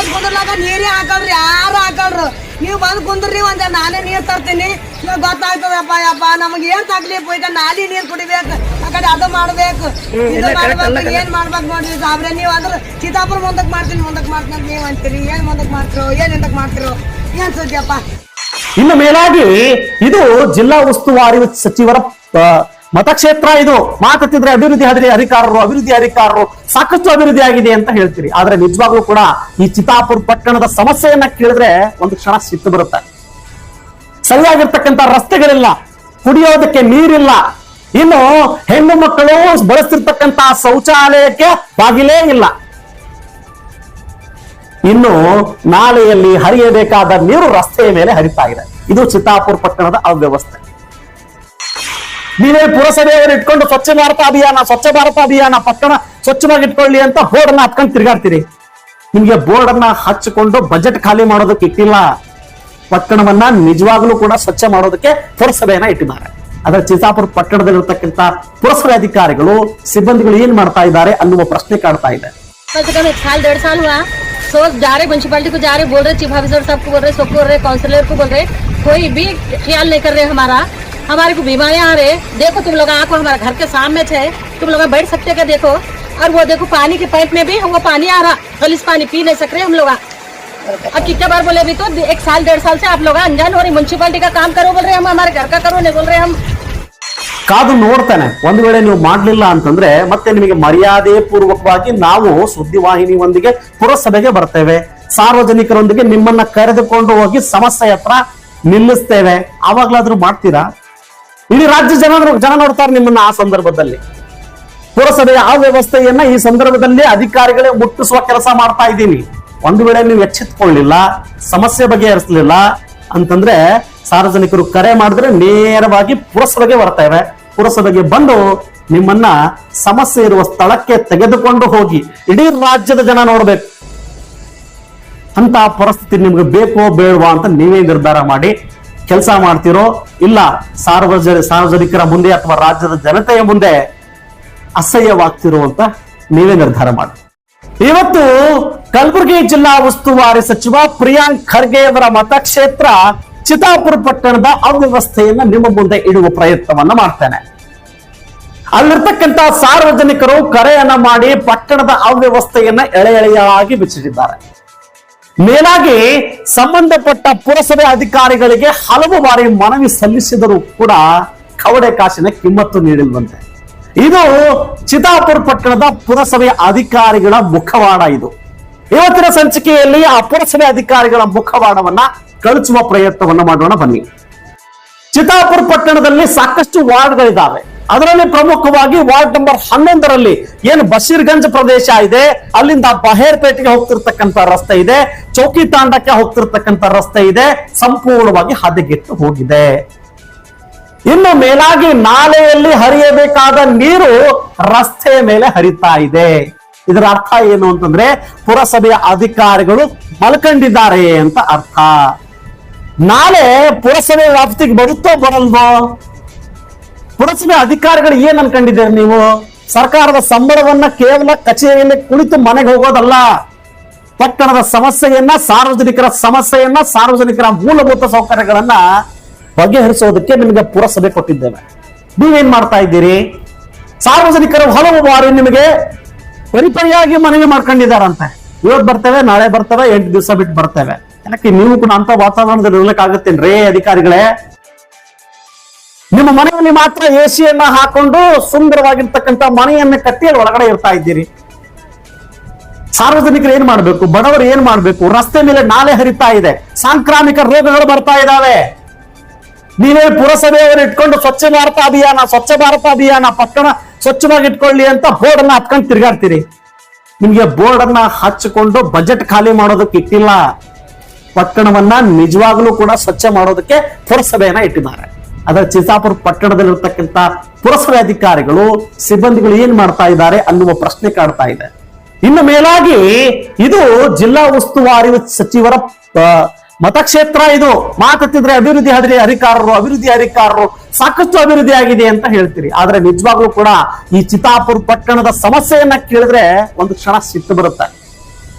ಬಂದ್ ಕುಂದ್ರಲಾಗ ನೀರೇ ಹಾಕಲ್ರಿ, ಯಾರು ಹಾಕಲ್ರು. ನೀವು ಬಂದ್ ಕುಂದ್ರಿ, ಒಂದ್ ನಾನೇ ನೀರ್ ತರ್ತೀನಿ, ಗೊತ್ತಾಗ್ತದಪ್ಪ. ಯಪ್ಪ ನಮಗ್ ಏನ್ ತಕ್ಲೀಫ್ ಈಗ ನಾಲಿ ನೀರ್ ಕುಡಿಬೇಕು, ಆ ಕಡೆ ಅದು ಮಾಡ್ಬೇಕು, ಇದು ಮಾಡ್ಬೇಕು, ಏನ್ ಮಾಡ್ಬೇಕು ನೋಡ್ರಿ ಸಾಬ್ರೆ. ನೀವ್ ಅಂದ್ರೆ ಚಿತ್ತಾಪುರ ಮುಂದಕ್ ಮಾಡ್ತೀನಿ ಅಂತ ನೀವ್ ಅಂತೀರಿ. ಏನ್ ಮುಂದಕ್ ಮಾಡ್ತಿರೋ, ಏನ್ ಎಂತಕ್ ಮಾಡ್ತಿರೋ, ಏನ್ ಸುದ್ದಿಯಪ್ಪ. ಇನ್ನು ಮೇಲಾಗಿ ಇದು ಜಿಲ್ಲಾ ಉಸ್ತುವಾರಿ ಸಚಿವರ ಮತಕ್ಷೇತ್ರ. ಇದು ಮಾತತ್ತಿದ್ರೆ ಅಭಿವೃದ್ಧಿ ಅಧಿಕಾರರು ಸಾಕಷ್ಟು ಅಭಿವೃದ್ಧಿ ಆಗಿದೆ ಅಂತ ಹೇಳ್ತೀರಿ. ಆದ್ರೆ ನಿಜವಾಗ್ಲೂ ಕೂಡ ಈ ಚಿತ್ತಾಪುರ ಪಟ್ಟಣದ ಸಮಸ್ಯೆಯನ್ನ ಕೇಳಿದ್ರೆ ಒಂದು ಕ್ಷಣ ಸಿಟ್ಟು ಬರುತ್ತೆ. ಸರಿಯಾಗಿರ್ತಕ್ಕಂಥ ರಸ್ತೆಗಳಿಲ್ಲ, ಕುಡಿಯೋದಕ್ಕೆ ನೀರಿಲ್ಲ, ಇನ್ನು ಹೆಣ್ಣು ಮಕ್ಕಳು ಬಳಸ್ತಿರ್ತಕ್ಕಂಥ ಶೌಚಾಲಯಕ್ಕೆ ಬಾಗಿಲೇ ಇಲ್ಲ, ಇನ್ನು ನಾಲೆಯಲ್ಲಿ ಹರಿಯಬೇಕಾದ ನೀರು ರಸ್ತೆಯ ಮೇಲೆ ಹರಿತಾ ಇದೆ. ಇದು ಚಿತ್ತಾಪುರ ಪಟ್ಟಣದ ಅವ್ಯವಸ್ಥೆ. ನೀವೇ ಪುರಸಭೆಯವರು ಇಟ್ಕೊಂಡು ಸ್ವಚ್ಛ ಭಾರತ ಅಭಿಯಾನ ಪಟ್ಟಣ ಸ್ವಚ್ಛವಾಗಿ ಇಟ್ಕೊಳ್ಳಿ ಅಂತ ಬೋರ್ಡ್ ಅನ್ನ ಹತ್ಕೊಂಡು ತಿರುಗಾಡ್ತೀರಿ. ನಿಮ್ಗೆ ಬೋರ್ಡ್ ಅನ್ನ ಹಚ್ಚಿಕೊಂಡು ಬಜೆಟ್ ಖಾಲಿ ಮಾಡೋದಕ್ಕೆ ಇಟ್ಟಿಲ್ಲ. ಪಟ್ಟಣವನ್ನ ನಿಜವಾಗ್ಲೂ ಕೂಡ ಸ್ವಚ್ಛ ಮಾಡೋದಕ್ಕೆ ಪುರಸಭೆಯನ್ನ ಇಟ್ಟಿದ್ದಾರೆ. ಅದರ ಚಿತ್ತಾಪುರ ಪಟ್ಟಣದಲ್ಲಿರ್ತಕ್ಕಂಥ ಪುರಸಭೆ ಅಧಿಕಾರಿಗಳು ಸಿಬ್ಬಂದಿಗಳು ಏನ್ ಮಾಡ್ತಾ ಇದ್ದಾರೆ ಅನ್ನುವ ಪ್ರಶ್ನೆ ಕಾಡ್ತಾ ಇದೆ. डेढ़ साल हुआ, सब जा रहे म्यूनसिपालिटी को, जा रहे बोल रहे, चीफ ऑफिसर साहब को बोल रहे, सबको बोल रहे, काउंसलर को बोल रहे, कोई भी ख्याल नहीं कर रहे हमारे को बीमारियां आ रहे। देखो तुम लोग आंखों हमारे घर के सामने है, तुम लोग बैठ सकते क्या? देखो, और वो देखो पानी के पाइप में भी वो पानी आ रहा, गलीस पानी पी नहीं सक रहे हम लोग। अब कितना बार बोले, अभी तो 1 साल 1.5 साल से आप लोग अनजान हो रही। म्यूनसिपालिटी का काम करो बोल रहे, हम हमारे घर का करो नहीं बोल रहे हम। ಕಾದು ನೋಡ್ತಾನೆ. ಒಂದು ವೇಳೆ ನೀವು ಮಾಡ್ಲಿಲ್ಲ ಅಂತಂದ್ರೆ ಮತ್ತೆ ನಿಮಗೆ ಮರ್ಯಾದೆ ಪೂರ್ವಕವಾಗಿ ನಾವು ಸುದ್ದಿವಾಹಿನಿಯೊಂದಿಗೆ ಪುರಸಭೆಗೆ ಬರ್ತೇವೆ, ಸಾರ್ವಜನಿಕರೊಂದಿಗೆ ನಿಮ್ಮನ್ನ ಕರೆದುಕೊಂಡು ಹೋಗಿ ಸಮಸ್ಯೆ ಹತ್ರ ನಿಲ್ಲಿಸ್ತೇವೆ. ಆವಾಗ್ಲಾದ್ರೂ ಮಾಡ್ತೀರಾ? ಇಡೀ ರಾಜ್ಯ ಜನ ನೋಡ್ತಾರೆ ನಿಮ್ಮನ್ನ. ಆ ಸಂದರ್ಭದಲ್ಲಿ ಪುರಸಭೆಯ ಅವ್ಯವಸ್ಥೆಯನ್ನ ಈ ಸಂದರ್ಭದಲ್ಲಿ ಅಧಿಕಾರಿಗಳೇ ಮುಟ್ಟಿಸುವ ಕೆಲಸ ಮಾಡ್ತಾ ಇದ್ದೀನಿ. ಒಂದು ವೇಳೆ ನೀವು ಎಚ್ಚೆತ್ತುಕೊಳ್ಳಿಲ್ಲ, ಸಮಸ್ಯೆ ಬಗೆಹರಿಸಲಿಲ್ಲ ಅಂತಂದ್ರೆ ಸಾರ್ವಜನಿಕರು ಕರೆ ಮಾಡಿದ್ರೆ ನೇರವಾಗಿ ಪುರಸಭೆಗೆ ಬರ್ತೇವೆ. ಪುರಸಭೆಗೆ ಬಂದು ನಿಮ್ಮನ್ನ ಸಮಸ್ಯೆ ಇರುವ ಸ್ಥಳಕ್ಕೆ ತೆಗೆದುಕೊಂಡು ಹೋಗಿ ಇಡೀ ರಾಜ್ಯದ ಜನ ನೋಡ್ಬೇಕು. ಅಂತ ಪರಿಸ್ಥಿತಿ ನಿಮ್ಗೆ ಬೇಕೋ ಬೇಡವಾ ಅಂತ ನೀವೇ ನಿರ್ಧಾರ ಮಾಡಿ ಕೆಲಸ ಮಾಡ್ತಿರೋ, ಇಲ್ಲ ಸಾರ್ವಜನಿಕರ ಮುಂದೆ ಅಥವಾ ರಾಜ್ಯದ ಜನತೆಯ ಮುಂದೆ ಅಸಹ್ಯವಾಗ್ತಿರೋ ಅಂತ ನೀವೇ ನಿರ್ಧಾರ ಮಾಡಿ. ಇವತ್ತು ಕಲಬುರಗಿ ಜಿಲ್ಲಾ ಉಸ್ತುವಾರಿ ಸಚಿವ ಪ್ರಿಯಾಂಕ್ ಖರ್ಗೆ ಅವರ ಮತಕ್ಷೇತ್ರ ಚಿತ್ತಾಪುರ ಪಟ್ಟಣದ ಅವ್ಯವಸ್ಥೆಯನ್ನ ನಿಮ್ಮ ಮುಂದೆ ಇಡುವ ಪ್ರಯತ್ನವನ್ನ ಮಾಡ್ತೇನೆ. ಅಲ್ಲಿರ್ತಕ್ಕಂಥ ಸಾರ್ವಜನಿಕರು ಕರೆಯನ್ನ ಮಾಡಿ ಪಟ್ಟಣದ ಅವ್ಯವಸ್ಥೆಯನ್ನ ಎಳೆಯಾಗಿ ಬಿಚ್ಚಿಟ್ಟಿದ್ದಾರೆ. ಮೇಲಾಗಿ ಸಂಬಂಧಪಟ್ಟ ಪುರಸಭೆ ಅಧಿಕಾರಿಗಳಿಗೆ ಹಲವು ಬಾರಿ ಮನವಿ ಸಲ್ಲಿಸಿದರೂ ಕೂಡ ಕವಡೆ ಕಾಸಿನ ಕಿಮ್ಮತ್ತು ನೀಡಿಲ್ವಂತೆ. ಇದು ಚಿತ್ತಾಪುರ ಪಟ್ಟಣದ ಪುರಸಭೆಯ ಅಧಿಕಾರಿಗಳ ಮುಖವಾಡ. ಇದು ಇವತ್ತಿನ ಸಂಚಿಕೆಯಲ್ಲಿ ಆ ಪುರಸಭೆ ಅಧಿಕಾರಿಗಳ ಮುಖವಾಡವನ್ನ ಕಳಿಸುವ ಪ್ರಯತ್ನವನ್ನ ಮಾಡೋಣ ಬನ್ನಿ. ಚಿತ್ತಾಪುರ ಪಟ್ಟಣದಲ್ಲಿ ಸಾಕಷ್ಟು ವಾರ್ಡ್ಗಳಿದ್ದಾವೆ. ಅದರಲ್ಲಿ ಪ್ರಮುಖವಾಗಿ ವಾರ್ಡ್ ನಂಬರ್ 11ರಲ್ಲಿ ಏನು ಬಶೀರ್ಗಂಜ್ ಪ್ರದೇಶ ಇದೆ, ಅಲ್ಲಿಂದ ಬಹೇರ್ಪೇಟೆಗೆ ಹೋಗ್ತಿರ್ತಕ್ಕಂಥ ರಸ್ತೆ ಇದೆ, ಚೌಕಿ ತಾಂಡಕ್ಕೆ ಹೋಗ್ತಿರ್ತಕ್ಕಂಥ ರಸ್ತೆ ಇದೆ, ಸಂಪೂರ್ಣವಾಗಿ ಹದಗೆಟ್ಟು ಹೋಗಿದೆ. ಇನ್ನು ಮೇಲಾಗಿ ನಾಲೆಯಲ್ಲಿ ಹರಿಯಬೇಕಾದ ನೀರು ರಸ್ತೆಯ ಮೇಲೆ ಹರಿತಾ ಇದೆ. ಇದರ ಅರ್ಥ ಏನು ಅಂತಂದ್ರೆ ಪುರಸಭೆಯ ಅಧಿಕಾರಿಗಳು ಮಲ್ಕೊಂಡಿದ್ದಾರೆ ಅಂತ ಅರ್ಥ. ನಾಳೆ ಪುರಸಭೆ ವ್ಯಾಪ್ತಿಗೆ ಬರುತ್ತೋ ಬರಲ್ವೋ? ಪುರಸಭೆ ಅಧಿಕಾರಿಗಳು ಏನ್ ಅನ್ಕೊಂಡಿದ್ದೀರಿ ನೀವು? ಸರ್ಕಾರದ ಸಂಬಳವನ್ನ ಕೇವಲ ಕಚೇರಿಯಲ್ಲಿ ಕುಳಿತು ಮನೆಗೆ ಹೋಗೋದಲ್ಲ, ಪಟ್ಟಣದ ಸಮಸ್ಯೆಯನ್ನ, ಸಾರ್ವಜನಿಕರ ಮೂಲಭೂತ ಸೌಕರ್ಯಗಳನ್ನ ಬಗೆಹರಿಸೋದಕ್ಕೆ ನಿಮಗೆ ಪುರಸಭೆ ಕೊಟ್ಟಿದ್ದೇವೆ. ನೀವೇನ್ ಮಾಡ್ತಾ ಇದ್ದೀರಿ? ಸಾರ್ವಜನಿಕರು ಹಲವು ಬಾರಿ ನಿಮಗೆ ಪರಿಪರಿಯಾಗಿ ಮನವಿ ಮಾಡ್ಕೊಂಡಿದ್ದಾರಂತೆ. ಇವತ್ತು ಬರ್ತೇವೆ, ನಾಳೆ ಬರ್ತೇವೆ, 8 ದಿವಸ ಬಿಟ್ಟು ಬರ್ತೇವೆ. ಯಾಕೆ ನೀವು ಕೂಡ ಅಂತ ವಾತಾವರಣದಲ್ಲಿ ಇರ್ಲಿಕ್ಕಾಗತ್ತೇನ್ರೇ ಅಧಿಕಾರಿಗಳೇ? ನಿಮ್ಮ ಮನೆಯಲ್ಲಿ ಮಾತ್ರ ಎಸಿಯನ್ನ ಹಾಕೊಂಡು ಸುಂದರವಾಗಿರ್ತಕ್ಕಂಥ ಮನೆಯನ್ನ ಕಟ್ಟಿ ಒಳಗಡೆ ಇರ್ತಾ ಇದ್ದೀರಿ. ಸಾರ್ವಜನಿಕರು ಏನ್ ಮಾಡ್ಬೇಕು? ಬಡವರು ಏನ್ ಮಾಡ್ಬೇಕು? ರಸ್ತೆ ಮೇಲೆ ನಾಲೆ ಹರಿತಾ ಇದೆ, ಸಾಂಕ್ರಾಮಿಕ ರೋಗಗಳು ಬರ್ತಾ ಇದ್ದಾವೆ. ನೀವೇ ಪುರಸಭೆಯವರು ಇಟ್ಕೊಂಡು ಸ್ವಚ್ಛ ಭಾರತ ಅಭಿಯಾನ ಪಟ್ಟಣ ಸ್ವಚ್ಛವಾಗಿ ಇಟ್ಕೊಳ್ಳಿ ಅಂತ ಬೋರ್ಡ್ ಅನ್ನ ಹತ್ಕೊಂಡು ತಿರುಗಾಡ್ತೀರಿ. ನಿಮ್ಗೆ ಬೋರ್ಡ್ ಅನ್ನ ಹಚ್ಚಿಕೊಂಡು ಬಜೆಟ್ ಖಾಲಿ ಮಾಡೋದಕ್ಕೆ ಇಟ್ಟಿಲ್ಲ. ಪಟ್ಟಣವನ್ನ ನಿಜವಾಗ್ಲೂ ಕೂಡ ಸ್ವಚ್ಛ ಮಾಡೋದಕ್ಕೆ ಪುರಸಭೆಯನ್ನ ಇಟ್ಟಿದ್ದಾರೆ. ಅದರ ಚಿತ್ತಾಪುರ ಪಟ್ಟಣದಲ್ಲಿರ್ತಕ್ಕಂಥ ಪುರಸಭೆ ಅಧಿಕಾರಿಗಳು ಸಿಬ್ಬಂದಿಗಳು ಏನ್ ಮಾಡ್ತಾ ಇದ್ದಾರೆ ಅನ್ನುವ ಪ್ರಶ್ನೆ ಕಾಡ್ತಾ ಇದೆ. ಇನ್ನು ಮೇಲಾಗಿ ಇದು ಜಿಲ್ಲಾ ಉಸ್ತುವಾರಿ ಸಚಿವರ ಮತಕ್ಷೇತ್ರ. ಇದು ಮಾತತ್ತಿದ್ರೆ ಅಭಿವೃದ್ಧಿ ಅಧಿಕಾರರು ಸಾಕಷ್ಟು ಅಭಿವೃದ್ಧಿ ಆಗಿದೆ ಅಂತ ಹೇಳ್ತೀರಿ. ಆದ್ರೆ ನಿಜವಾಗ್ಲೂ ಕೂಡ ಈ ಚಿತ್ತಾಪುರ ಪಟ್ಟಣದ ಸಮಸ್ಯೆಯನ್ನ ಕೇಳಿದ್ರೆ ಒಂದು ಕ್ಷಣ ಸಿಟ್ಟು ಬರುತ್ತೆ.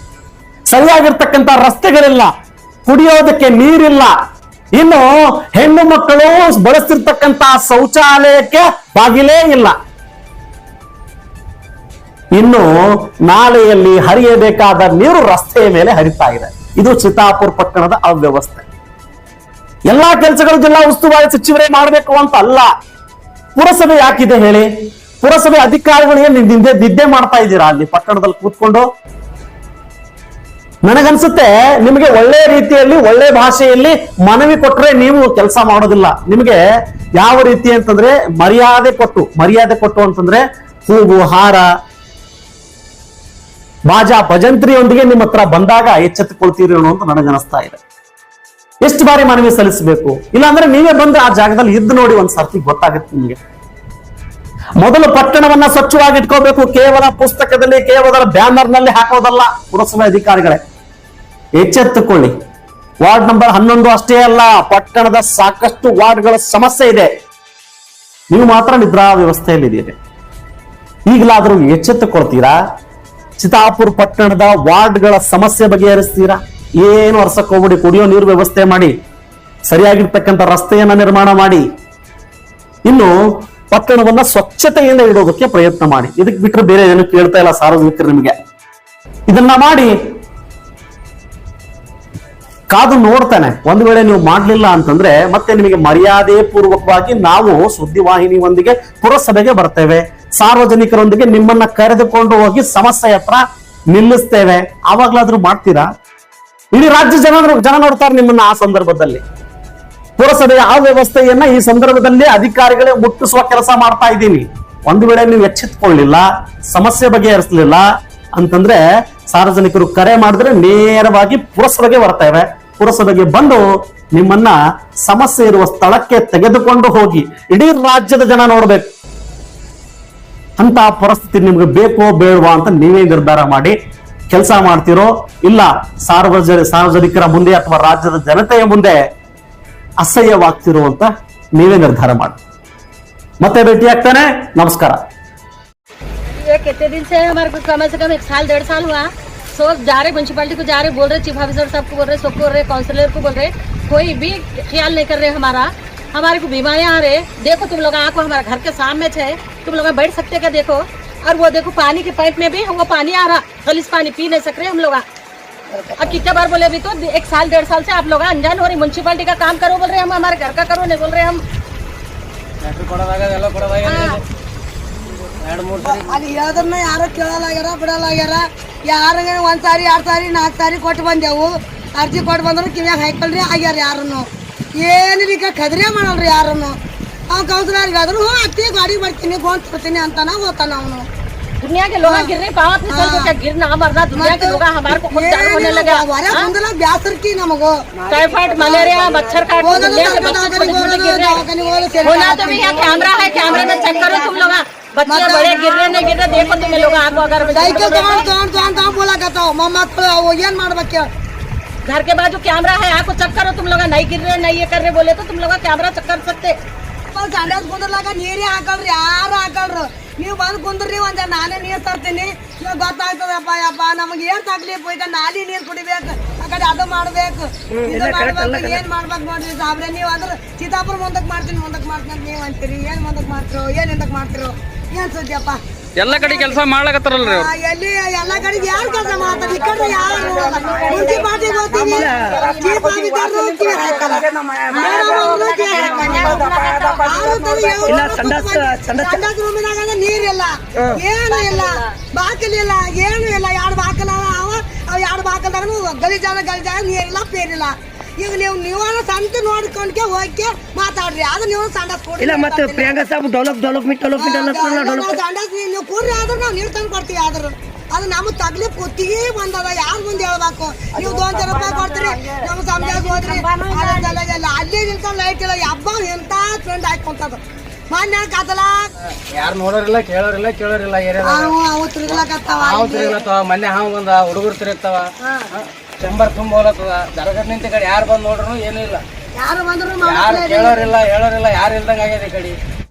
ಸರಿಯಾಗಿರ್ತಕ್ಕಂಥ ರಸ್ತೆಗಳಿಲ್ಲ, ಕುಡಿಯೋದಕ್ಕೆ ನೀರಿಲ್ಲ, ಇನ್ನು ಹೆಣ್ಣು ಮಕ್ಕಳು ಬಳಸ್ತಿರ್ತಕ್ಕಂಥ ಶೌಚಾಲಯಕ್ಕೆ ಬಾಗಿಲೇ ಇಲ್ಲ. ಇನ್ನು ನಾಲೆಯಲ್ಲಿ ಹರಿಯಬೇಕಾದ ನೀರು ರಸ್ತೆಯ ಮೇಲೆ ಹರಿತಾ ಇದೆ. ಇದು ಚಿತ್ತಾಪುರ ಪಟ್ಟಣದ ಅವ್ಯವಸ್ಥೆ. ಎಲ್ಲಾ ಕೆಲಸಗಳು ಜಿಲ್ಲಾ ಉಸ್ತುವಾರಿ ಸಚಿವರೇ ಮಾಡಬೇಕು ಅಂತ ಅಲ್ಲ. ಪುರಸಭೆ ಯಾಕಿದೆ ಹೇಳಿ? ಪುರಸಭೆ ಅಧಿಕಾರಿಗಳು ಏನ್ ನಿದ್ದೆ ಮಾಡ್ತಾ ಇದ್ದೀರಾ ಅಲ್ಲಿ ಪಟ್ಟಣದಲ್ಲಿ ಕೂತ್ಕೊಂಡು? ನನಗನ್ಸುತ್ತೆ ನಿಮಗೆ ಒಳ್ಳೆ ರೀತಿಯಲ್ಲಿ ಒಳ್ಳೆ ಭಾಷೆಯಲ್ಲಿ ಮನವಿ ಕೊಟ್ರೆ ನೀವು ಕೆಲಸ ಮಾಡೋದಿಲ್ಲ. ನಿಮಗೆ ಯಾವ ರೀತಿ ಅಂತಂದ್ರೆ ಮರ್ಯಾದೆ ಕೊಟ್ಟು ಅಂತಂದ್ರೆ ಹೂವು ಹಾರ ಬಾಜಾ ಭಜಂತ್ರಿಯೊಂದಿಗೆ ನಿಮ್ಮ ಹತ್ರ ಬಂದಾಗ ಎಚ್ಚೆತ್ತುಕೊಳ್ತೀರಿ ಅನ್ನೋ ನನಗನ್ನಿಸ್ತಾ ಇದೆ. ಎಷ್ಟು ಬಾರಿ ಮನವಿ ಸಲ್ಲಿಸಬೇಕು? ಇಲ್ಲಾಂದ್ರೆ ನೀವೇ ಬಂದು ಆ ಜಾಗದಲ್ಲಿ ಇದ್ದು ನೋಡಿ ಒಂದ್ ಸರ್ತಿ ಗೊತ್ತಾಗುತ್ತೆ ನಿಮಗೆ. ಮೊದಲು ಪಟ್ಟಣವನ್ನ ಸ್ವಚ್ಛವಾಗಿ ಇಟ್ಕೋಬೇಕು. ಕೇವಲ ಪುಸ್ತಕದಲ್ಲಿ ಕೇವಲ ಬ್ಯಾನರ್ ನಲ್ಲಿ ಹಾಕೋದಲ್ಲ. ಪುರಸಭೆ ಅಧಿಕಾರಿಗಳೇ ಎಚ್ಚೆತ್ತುಕೊಳ್ಳಿ. ವಾರ್ಡ್ ನಂಬರ್ 11 ಅಷ್ಟೇ ಅಲ್ಲ, ಪಟ್ಟಣದ ಸಾಕಷ್ಟು ವಾರ್ಡ್ಗಳ ಸಮಸ್ಯೆ ಇದೆ. ನೀವು ಮಾತ್ರ ನಿದ್ರಾ ವ್ಯವಸ್ಥೆಯಲ್ಲಿದ್ದೀರಿ. ಈಗಲಾದ್ರೂ ಎಚ್ಚೆತ್ತುಕೊಳ್ತೀರಾ? ಚಿತ್ತಾಪುರ ಪಟ್ಟಣದ ವಾರ್ಡ್ಗಳ ಸಮಸ್ಯೆ ಬಗೆಹರಿಸ್ತೀರಾ? ಏನು ಅರ್ಸಕ್ ಹೋಗ್ಬಿಡಿ. ಕುಡಿಯೋ ನೀರು ವ್ಯವಸ್ಥೆ ಮಾಡಿ, ಸರಿಯಾಗಿರ್ತಕ್ಕಂಥ ರಸ್ತೆಯನ್ನ ನಿರ್ಮಾಣ ಮಾಡಿ, ಇನ್ನು ಪಟ್ಟಣವನ್ನ ಸ್ವಚ್ಛತೆಯಿಂದ ಇಡೋದಕ್ಕೆ ಪ್ರಯತ್ನ ಮಾಡಿ. ಇದಕ್ಕೆ ಬಿಟ್ಟರೆ ಬೇರೆ ಏನು ಕೇಳ್ತಾ ಇಲ್ಲ ಸಾರ್ವಜನಿಕರು. ನಿಮಗೆ ಇದನ್ನ ಮಾಡಿ ಕಾದು ನೋಡ್ತಾನೆ. ಒಂದು ವೇಳೆ ನೀವು ಮಾಡ್ಲಿಲ್ಲ ಅಂತಂದ್ರೆ ಮತ್ತೆ ನಿಮಗೆ ಮರ್ಯಾದೆ ಪೂರ್ವಕವಾಗಿ ನಾವು ಸುದ್ದಿವಾಹಿನಿಯೊಂದಿಗೆ ಪುರಸಭೆಗೆ ಬರ್ತೇವೆ. ಸಾರ್ವಜನಿಕರೊಂದಿಗೆ ನಿಮ್ಮನ್ನ ಕರೆದುಕೊಂಡು ಹೋಗಿ ಸಮಸ್ಯೆ ಹತ್ರ ನಿಲ್ಲಿಸ್ತೇವೆ. ಆವಾಗ್ಲಾದ್ರೂ ಮಾಡ್ತೀರಾ? ಇಡೀ ರಾಜ್ಯ ಜನ ನೋಡ್ತಾರೆ ನಿಮ್ಮನ್ನ. ಆ ಸಂದರ್ಭದಲ್ಲಿ ಪುರಸಭೆಯ ಆ ವ್ಯವಸ್ಥೆಯನ್ನ ಈ ಸಂದರ್ಭದಲ್ಲಿ ಅಧಿಕಾರಿಗಳೇ ಮುಟ್ಟಿಸುವ ಕೆಲಸ ಮಾಡ್ತಾ ಇದ್ದೀನಿ. ಒಂದು ವೇಳೆ ನೀವು ಎಚ್ಚೆತ್ತುಕೊಳ್ಳಿಲ್ಲ, ಸಮಸ್ಯೆ ಬಗೆಹರಿಸಲಿಲ್ಲ ಅಂತಂದ್ರೆ ಸಾರ್ವಜನಿಕರು ಕರೆ ಮಾಡಿದ್ರೆ ನೇರವಾಗಿ ಪುರಸಭೆಗೆ ಬರ್ತೇವೆ. ಪುರಸಭೆಗೆ ಬಂದು ನಿಮ್ಮನ್ನ ಸಮಸ್ಯೆ ಇರುವ ಸ್ಥಳಕ್ಕೆ ತೆಗೆದುಕೊಂಡು ಹೋಗಿ ಇಡೀ ರಾಜ್ಯದ ಜನ ನೋಡ್ಬೇಕು. ಅಂತ ಪರಿಸ್ಥಿತಿ ನಿಮ್ಗೆ ಬೇಕೋ ಬೇಡವಾ ಅಂತ ನೀವೇ ನಿರ್ಧಾರ ಮಾಡಿ ಕೆಲಸ ಮಾಡ್ತಿರೋ ಇಲ್ಲ ಸಾರ್ವಜನಿಕರ ಮುಂದೆ ಅಥವಾ ರಾಜ್ಯದ ಜನತೆಯ ಮುಂದೆ ಅಸಹ್ಯವಾಗ್ತಿರೋ ಅಂತ ನೀವೇ ನಿರ್ಧಾರ ಮಾಡಿ. ಮತ್ತೆ ಭೇಟಿ ಆಗ್ತಾನೆ. ನಮಸ್ಕಾರ. ये कितने दिन से हमारे को कम से कम 1 साल 1.5 साल हुआ। सो जा रहे म्यूनसिपालिटी को, जा रहे बोल रहे, चीफ ऑफिसर साहब को बोल रहे, सबको बोल रहे, काउंसलर को बोल रहे, कोई भी ख्याल नहीं कर रहे हमारे को बीमारियां आ रहे। देखो तुम लोग आँखों हमारे घर के सामने है, तुम लोग बैठ सकते क्या? देखो, और वो देखो पानी के पाइप में भी वो पानी आ रहा, गलीस पानी पी नहीं सक रहे हम लोग। अब कितने बार बोले, अभी तो 1 साल 1.5 साल से आप लोग अनजान हो रही। म्यूनसिपालिटी का काम करो बोल रहे हम, हमारे घर का करो नहीं बोल रहे हम। ಅಲ್ಲಿ ಹೇಳೋದನ್ನ ಯಾರು ಕೇಳಲಾಗ್ಯಾರ, ಬಿಡಲಾಗ್ಯಾರ. ಯಾರಂಗ 1 ಸಾರಿ 2 ಸಾರಿ 4 ಸಾರಿ ಕೊಟ್ಟು ಬಂದೆವು. ಅರ್ಜಿ ಕೊಟ್ಟು ಬಂದ್ರು ಕಿವ್ಯಾಗ ಹಾಕಲ್ರಿ ಆಗ್ಯಾರ. ಯಾರನ್ನು ಏನಿಲ್ಲ, ಈಗ ಕದ್ರೇ ಮಾಡಲ್ರಿ ಯಾರನ್ನು. ಅವ್ನು ಕೌನ್ಸಿಲರ್ಗಾದ್ರು ಅತ್ತಿ ಗಾಡಿ ಬರ್ತೀನಿ ಗೋನ್ ಕೊಡ್ತೀನಿ ಅಂತಾನ ಹೋಗ್ತಾನ ಅವನು. दुनिया के लोग गिर रहे, पाँव अपने सर को क्या गिरना मरना, दुनिया के लोग हमारे को खुद डर होने लगा। ब्यासरकी नमगो टाइफाइड मलेरिया मच्छर काट होना तो भी यहाँ कैमरा है, कैमरे में चेक करो तुम लोग। बच्चे बड़े गिर रहे नहीं गिर रहे, देखो तुम्हें लोग आपको अगर बोला कहता हूँ मोहम्मद ಏನ್ ಮಾಡ್ಬೇಕು? घर के बाजू कैमरा है, आपको चेक करो तुम लोग। नहीं गिर रहे नहीं ये कर रहे बोले तो तुम लोग कैमरा चेक कर सकते। ಸಂಡಾಸ್ ಕುಂದ್ರಲಾಗ ನೀರೇ ಹಾಕಲ್ರಿ, ಯಾರು ಹಾಕಲ್ರು. ನೀವು ಬಂದು ಕುಂದ್ರಿ ಒಂದ ನಾನೇ ನೀರ್ ತರ್ತೀನಿ. ಇವಾಗ ಗೊತ್ತಾಗ್ತದಪ್ಪ ಯಪ್ಪ ನಮಗೆ ಏನ್ ತಕ್ಲೀಫ್. ಈಗ ನಾಲಿ ನೀರ್ ಕುಡಿಬೇಕು, ಆ ಕಡೆ ಅದು ಮಾಡ್ಬೇಕು, ಇದು ಮಾಡ್ಬೇಕು. ಏನ್ ಮಾಡ್ಬೇಕು ನೋಡ್ರಿ ಸಾಬ್ರೆ. ನೀವು ಅದ್ರ ಚಿತ್ತಾಪುರ ಮುಂದಕ್ ಮಾಡ್ತೀನಿ ಅಂತ ನೀವ್ ಅಂತೀರಿ. ಏನ್ ಮುಂದಕ್ ಮಾಡ್ತಿರೋ, ಏನ್ ಎಂದಕ್ ಮಾಡ್ತಿರೋ, ಏನ್ ಸುದ್ದಿಯಪ್ಪ? ಎಲ್ಲ ಕಡೆ ಕೆಲಸ ಮಾಡ್ಲಕತ್ತಾರಲ್ರಿ ಅವ್ರು. ಎಲ್ಲಿ ಎಲ್ಲ ಕಡೆಗೆ ಯಾರು ಕೆಲಸ ಮಾಡ್ತಾರೆ? ಈ ಕಡೆ ಯಾರು ಮುನ್ಸಿಪಾಲ್ಟಿಗೆ ಹೋಗ್ತೀವಿ, ಚೀಫ್ ಆಫೀಸರ್ ರೂಮಿನಾಗ ನೀರಿಲ್ಲ, ಏನು ಇಲ್ಲ, ಬಾಕಲ್ ಇಲ್ಲ, ಏನು ಇಲ್ಲ. 2 ಬಾಕಲ್ ಅವ 2 ಬಾಕಲ್ದಾಗ ಗಲೀಜಾಗ ನೀರಿಲ್ಲ, ಪೇರಿಲ್ಲ. ಈಗ ನೀವು ಸಂತ ನೋಡ್ಕೊಂಡ್ಕೆ ಹೋಗಿ ಮಾತಾಡ್ರಿ. ಅದು ನೀವು ಸಂಡಾಸ್ ಕೊಡ್ರಿ. ಇಲ್ಲ ಮತ್ತೆ ಪ್ರಿಯಾಂಕಾ ಸಾಬ್ ಡೆವಲಪ್ಮೆಂಟ್ ಸಂಡಾಸ್ ನೀವು ಕೂಡ್ರಿ ಆದ್ರೆ ನಾವು ನೀರು ತಂದು ಕೊಡ್ತೀವಿ. ಆದ್ರೂ ಅದು ನಮಗೆ ತಗ್ಲಿಪ್ ಕುತ್ತಿಗೆ ಬಂದದ. ಯಾರು ಮುಂದೆ ಹೇಳ್ಬೇಕು? ನೀವು 200 ರೂಪಾಯಿ ಕೊಡ್ತೀರಿ, ನಮ್ಗೆ ಸಂಜಾಗ ಹೋದ್ರಿ ಅಲ್ಲೇ ನಿಂತ ಲೈಟ್ ಇಲ್ಲ. ಹಬ್ಬ ಎಂತ ಟ್ರೆಂಡ್ ಹಾಕೊಂತದ. ಮೊನ್ನೆ ಕಾತಲ ಯಾರು ನೋಡೋರಿಲ್ಲ ಕೇಳೋರಿಲ್ಲ ಅವು ತಿರ್ಗ್ಲಕತ್ತಾವ. ಮೊನ್ನೆ ಹಾವು ಬಂದ, ಹುಡುಗರು ತಿರುಗ್ತಾವ, ಚಂಬರ್ ತುಂಬ ಹೋಲತ್ತದ. ದರಗಡ್ ನಿಂತ ಕಡೆ ಯಾರು ಬಂದು ನೋಡ್ರು ಏನೂ ಇಲ್ಲ. ಯಾರು ಬಂದ್ರು ಯಾರು ಕೇಳೋರಿಲ್ಲ ಹೇಳೋರಿಲ್ಲ, ಯಾರು ಇಲ್ದಂಗ ಆಗ್ಯದ ಈ ಕಡೆ.